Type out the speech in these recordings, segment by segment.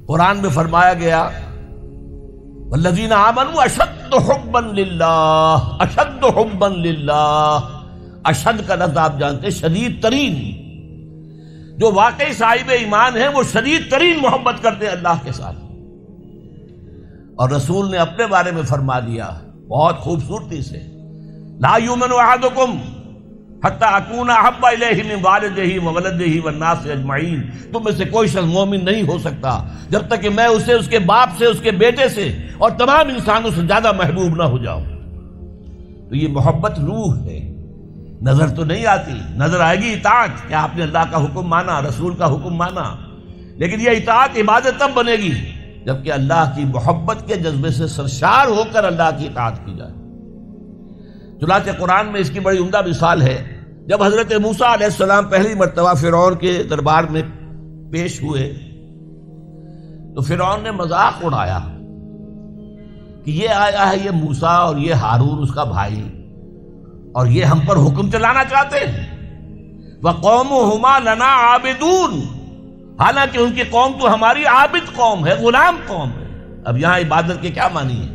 قرآن میں فرمایا گیا والذین آمنوا اشد حبا للہ، اشد حبا للہ، اشد کا لفظ آپ جانتے ہیں شدید ترین، جو واقعی صاحب ایمان ہیں وہ شدید ترین محبت کرتے ہیں اللہ کے ساتھ۔ اور رسول نے اپنے بارے میں فرما دیا بہت خوبصورتی سے، لا یؤمن احدکم حتی اکون احب الیہ من والدہ وولدہ والناس اجمعین، تم میں سے کوئی شخص مومن نہیں ہو سکتا جب تک کہ میں اسے اس کے باپ سے، اس کے بیٹے سے اور تمام انسانوں سے زیادہ محبوب نہ ہو جاؤں۔ تو یہ محبت روح ہے، نظر تو نہیں آتی، نظر آئے گی اطاعت کہ آپ نے اللہ کا حکم مانا، رسول کا حکم مانا، لیکن یہ اطاعت عبادت تب بنے گی جبکہ اللہ کی محبت کے جذبے سے سرشار ہو کر اللہ کی اطاعت کی جائے۔ چنانچہ قرآن میں اس کی بڑی عمدہ مثال ہے، جب حضرت موسیٰ علیہ السلام پہلی مرتبہ فرعون کے دربار میں پیش ہوئے تو فرعون نے مذاق اڑایا کہ یہ آیا ہے یہ موسیٰ اور یہ ہارون اس کا بھائی، اور یہ ہم پر حکم چلانا چاہتے ہیں، وَقَوْمُهُمَا لَنَا عَابِدُونَ، حالانکہ ان کی قوم تو ہماری عابد قوم ہے، غلام قوم ہے۔ اب یہاں عبادت کے کیا معنی ہے؟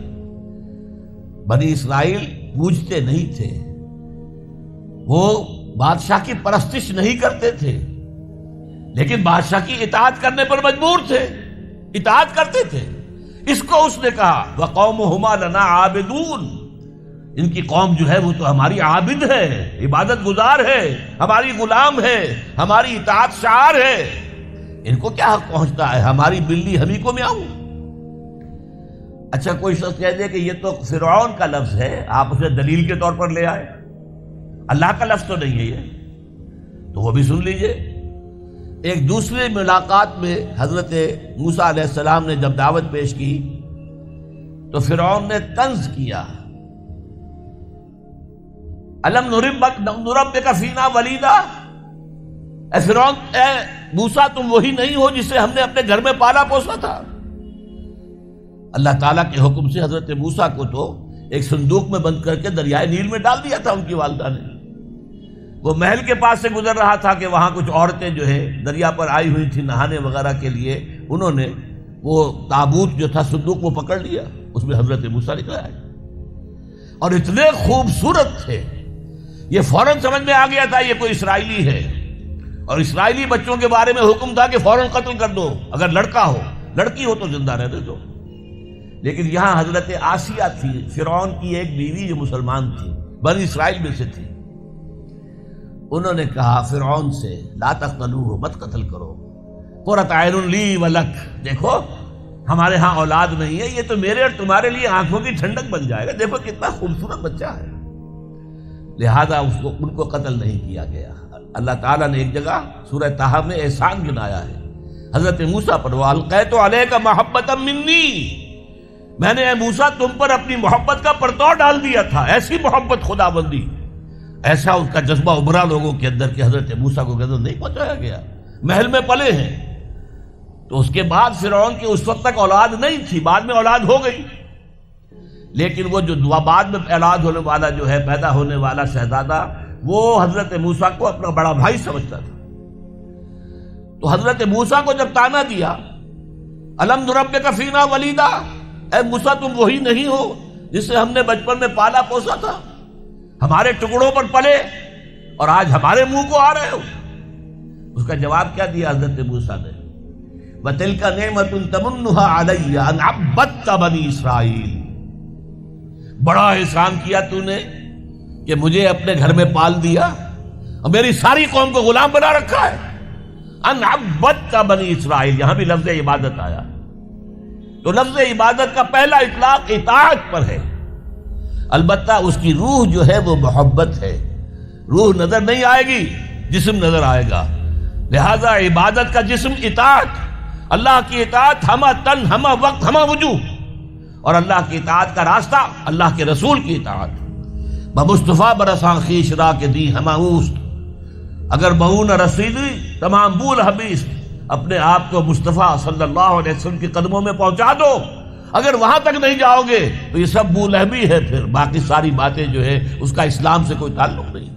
بنی اسرائیل پوجتے نہیں تھے، وہ بادشاہ کی پرستش نہیں کرتے تھے، لیکن بادشاہ کی اطاعت کرنے پر مجبور تھے، اطاعت کرتے تھے۔ اس کو اس نے کہا وَقَوْمُهُمَا لَنَا عَابِدُونَ، ان کی قوم جو ہے وہ تو ہماری عابد ہے، عبادت گزار ہے، ہماری غلام ہے، ہماری اطاعت شعار ہے، ان کو کیا حق پہنچتا ہے ہماری بلی ہمیں کو میں آؤں۔ اچھا کوئی شخص کہہ دے کہ یہ تو فرعون کا لفظ ہے، آپ اسے دلیل کے طور پر لے آئے، اللہ کا لفظ تو نہیں ہے یہ، تو وہ بھی سن لیجئے۔ ایک دوسری ملاقات میں حضرت موسیٰ علیہ السلام نے جب دعوت پیش کی تو فرعون نے طنز کیا، الم نربک فینا ولیدا، اے فرعون، اے موسیٰ تم وہی نہیں ہو جسے ہم نے اپنے گھر میں پالا پوسا تھا۔ اللہ تعالیٰ کے حکم سے حضرت موسیٰ کو تو ایک صندوق میں بند کر کے دریائے نیل میں ڈال دیا تھا ان کی والدہ نے۔ وہ محل کے پاس سے گزر رہا تھا کہ وہاں کچھ عورتیں جو ہے دریا پر آئی ہوئی تھی نہانے وغیرہ کے لیے، انہوں نے وہ تابوت جو تھا صندوق وہ پکڑ لیا، اس میں حضرت موسیٰ نکلا ہے، اور اتنے خوبصورت تھے یہ فوراً سمجھ میں آ گیا تھا یہ کوئی اسرائیلی ہے، اور اسرائیلی بچوں کے بارے میں حکم تھا کہ فوراً قتل کر دو، اگر لڑکا ہو، لڑکی ہو تو زندہ رہنے دو۔ لیکن یہاں حضرت آسیہ تھی، فرعون کی ایک بیوی جو مسلمان تھی، بنی اسرائیل میں سے تھی، انہوں نے کہا فرعون سے لا تقتلوہ، مت قتل کرو، قرۃ عین لی ولک، دیکھو ہمارے ہاں اولاد نہیں ہے، یہ تو میرے اور تمہارے لیے آنکھوں کی ٹھنڈک بن جائے گا، دیکھو کتنا خوبصورت بچہ ہے، لہذا ان کو قتل نہیں کیا گیا۔ اللہ تعالیٰ نے ایک جگہ سورہ طٰہٰ میں احسان گنایا ہے حضرت موسیٰ پر، وَأَلْقَيْتُ عَلَيْكَ مَحَبَّةً مِّنِّي، میں نے اے موسیٰ تم پر اپنی محبت کا پرتو ڈال دیا تھا، ایسی محبت خدا بندی، ایسا اس کا جذبہ ابھرا لوگوں کے اندر کہ حضرت موسیٰ کو غضب نہیں پہنچایا گیا، محل میں پلے ہیں۔ تو اس کے بعد فرعون کی اس وقت تک اولاد نہیں تھی، بعد میں اولاد ہو گئی، لیکن وہ جو بعد میں اولاد ہونے والا جو ہے پیدا ہونے والا شہزادہ، وہ حضرت موسیٰ کو اپنا بڑا بھائی سمجھتا تھا۔ تو حضرت موسیٰ کو جب تانا دیا الم نربک فینا ولیدا، اے موسیٰ تم وہی نہیں ہو جسے ہم نے بچپن میں پالا پوسا تھا، ہمارے ٹکڑوں پر پلے اور آج ہمارے منہ کو آ رہے ہو۔ اس کا جواب کیا دیا حضرت موسیٰ نے؟ وَتِلْكَ نِعْمَةٌ تَمُنُّهَا عَلَيَّ أَنْ عَبَّدتَّ بَنِي اسرائیل، بڑا احسان کیا تو نے کہ مجھے اپنے گھر میں پال دیا اور میری ساری قوم کو غلام بنا رکھا ہے۔ ان عبدت بنی اسرائیل، یہاں بھی لفظ عبادت آیا، تو لفظ عبادت کا پہلا اطلاق اطاعت پر ہے، البتہ اس کی روح جو ہے وہ محبت ہے، روح نظر نہیں آئے گی، جسم نظر آئے گا، لہذا عبادت کا جسم اطاعت، اللہ کی اطاعت ہمہ تن ہمہ وقت ہمہ وجوہ، اور اللہ کی اطاعت کا راستہ اللہ کے رسول کی اطاعت۔ بمصطفیٰ برساں خیش را کے دی ہمہ اوست، اگر بہو نہ رسیدی تمام بول حبیث، اپنے آپ کو مصطفیٰ صلی اللہ علیہ وسلم کے قدموں میں پہنچا دو، اگر وہاں تک نہیں جاؤ گے تو یہ سب بولہبی ہے، پھر باقی ساری باتیں جو ہے اس کا اسلام سے کوئی تعلق نہیں۔